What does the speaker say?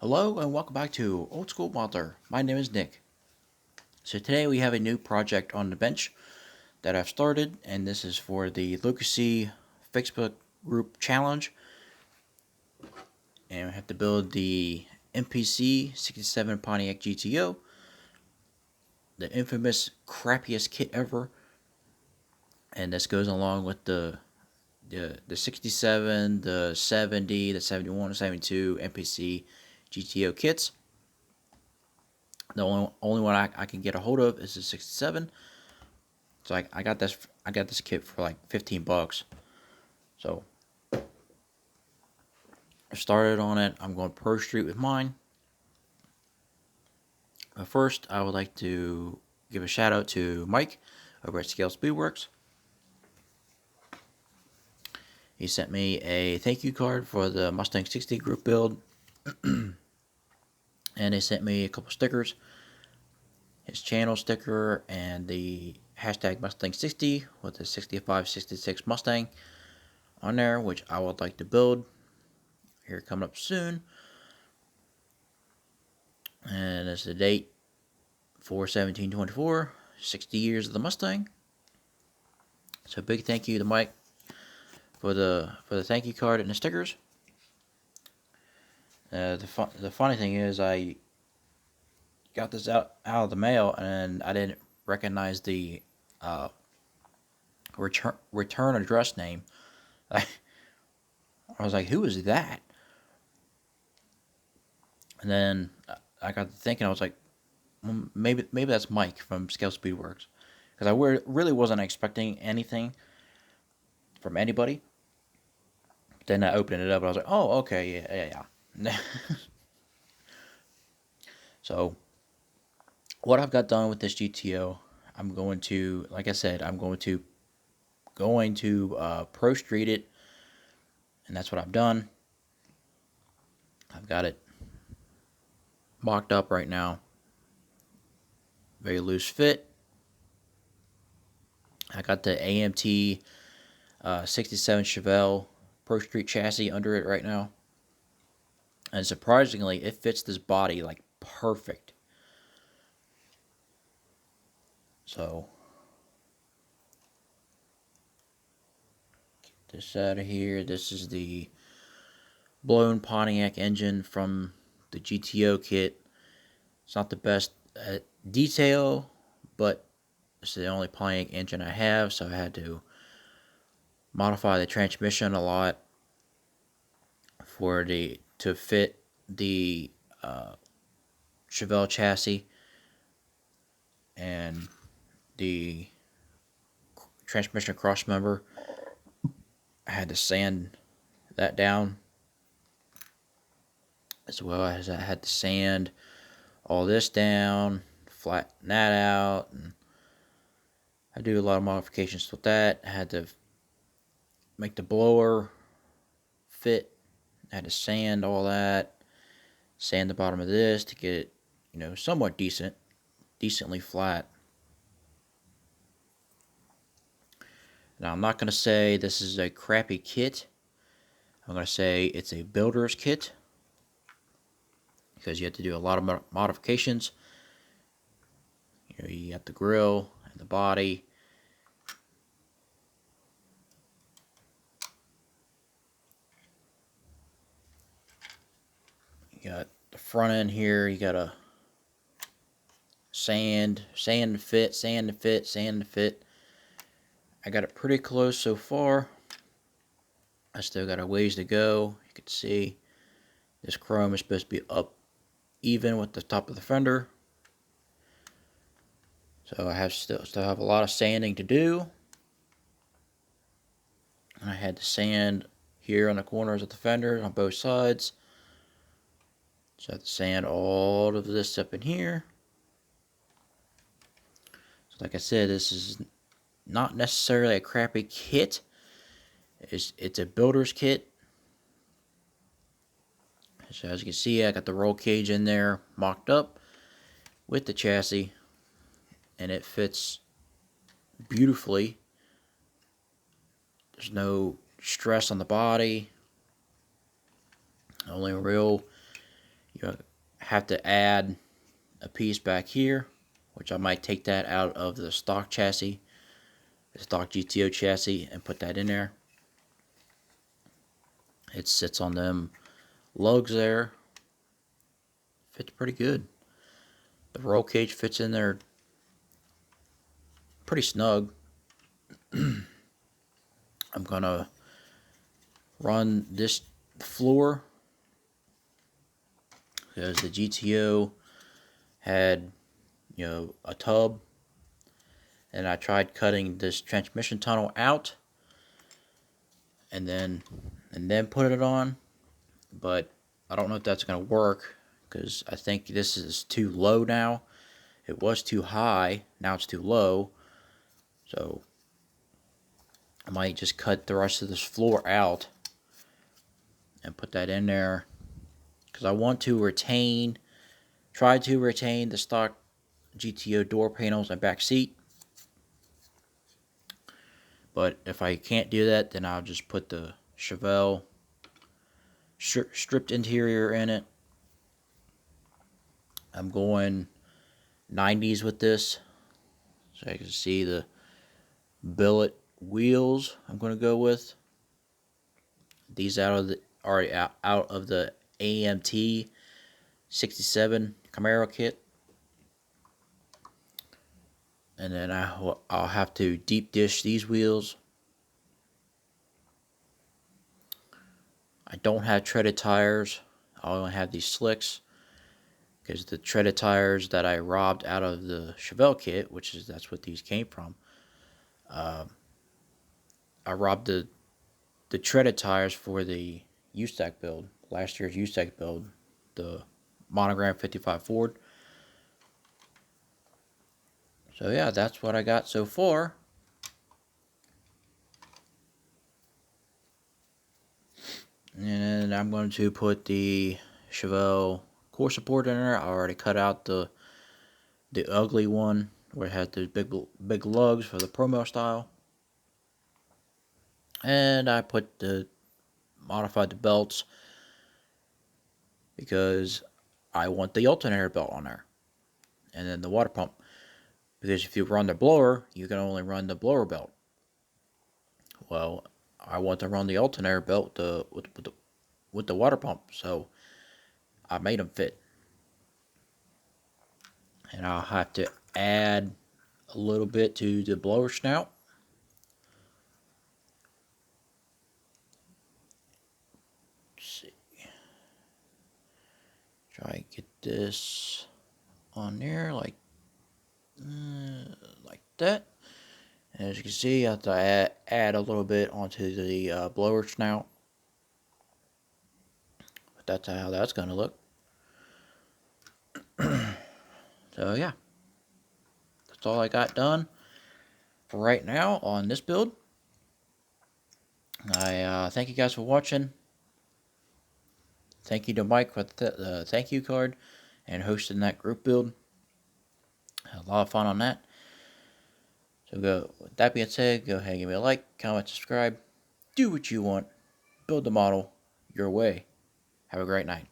Hello and welcome back to Old School Modeler. My name is Nick. So today we have a new project on the bench that I've started, and this is for the Lucacy Facebook group challenge. And we have to build the MPC 67 Pontiac GTO, the infamous crappiest kit ever. And this goes along with the 67, the 70, the 71, the 72 MPC GTO kits. The only one I can get a hold of is the 67. So I got this kit for like $15. So I started on it. I'm going Pro Street with mine. But first, I would like to give a shout out to Mike over at Scale Speedworks. He sent me a thank you card for the Mustang 60 group build. And they sent me a couple stickers. His channel sticker and the hashtag Mustang 60 with the 6566 Mustang on there, which I would like to build here coming up soon. And it's the date 4/17/24, 60 years of the Mustang. So big thank you to Mike for the thank you card and the stickers. The funny thing is, I got this out of the mail and I didn't recognize the return address name. I was like, who is that? And then I got to thinking, I was like, well, maybe that's Mike from Scale Speedworks, because I really wasn't expecting anything from anybody. Then I opened it up and I was like, oh, okay, yeah. So what I've got done with this GTO, I'm going to, like I said, I'm going to Pro Street it, and that's what I've done. I've got it mocked up right now. Very loose fit. I got the AMT 67 Chevelle Pro Street chassis under it right now. And surprisingly, it fits this body like perfect. So, get this out of here. This is the blown Pontiac engine from the GTO kit. It's not the best detail, but it's the only Pontiac engine I have, so I had to modify the transmission a lot to fit the Chevelle chassis, and the transmission cross member, I had to sand that down, as well as I had to sand all this down, flatten that out, and I do a lot of modifications with that. I had to make the blower fit. I had to sand all that, sand the bottom of this to get it, somewhat decently flat. Now, I'm not going to say this is a crappy kit. I'm going to say it's a builder's kit, because you have to do a lot of modifications. You got the grill and the body. You got the front end here. You got to sand to fit, sand to fit, sand to fit. I got it pretty close so far. I still got a ways to go. You can see this chrome is supposed to be up even with the top of the fender. So I still have a lot of sanding to do. I had to sand here on the corners of the fender on both sides. So I have to sand all of this up in here. So like I said, this is not necessarily a crappy kit. It's a builder's kit. So as you can see, I got the roll cage in there mocked up with the chassis, and it fits beautifully. There's no stress on the body. The only real You have to add a piece back here, which I might take that out of the stock chassis, the stock GTO chassis, and put that in there. It sits on them lugs there. Fits pretty good. The roll cage fits in there pretty snug. I'm gonna run this floor because the GTO had, a tub, and I tried cutting this transmission tunnel out and then put it on, but I don't know if that's gonna work because I think this is too low now. It was too high, now it's too low, so I might just cut the rest of this floor out and put that in there because I want to try to retain the stock GTO door panels and back seat. But if I can't do that, then I'll just put the Chevelle stripped interior in it. I'm going 90s with this, so you can see the billet wheels I'm going to go with. These already out of the AMT 67 Camaro kit. And then I'll have to deep dish these wheels. I don't have treaded tires. I only have these slicks because the treaded tires that I robbed out of the Chevelle kit, that's what these came from. I robbed the treaded tires for the U-Stack build, last year's U-Stack build, the Monogram 55 Ford. So yeah, that's what I got so far. And I'm going to put the Chevelle core support in there. I already cut out the ugly one where it had the big lugs for the promo style. And I modified the belts because I want the alternator belt on there. And then the water pump. Because if you run the blower, you can only run the blower belt. Well, I want to run the alternator belt with the water pump, so I made them fit. And I'll have to add a little bit to the blower snout. Let's see. Try and get this on there like that. And as you can see, I have to add a little bit onto the blower snout. But that's how that's going to look. So yeah, that's all I got done for right now on this build. I thank you guys for watching. Thank you to Mike for the thank you card and hosting that group build. Had a lot of fun on that. So with that being said, go ahead and give me a like, comment, subscribe. Do what you want. Build the model your way. Have a great night.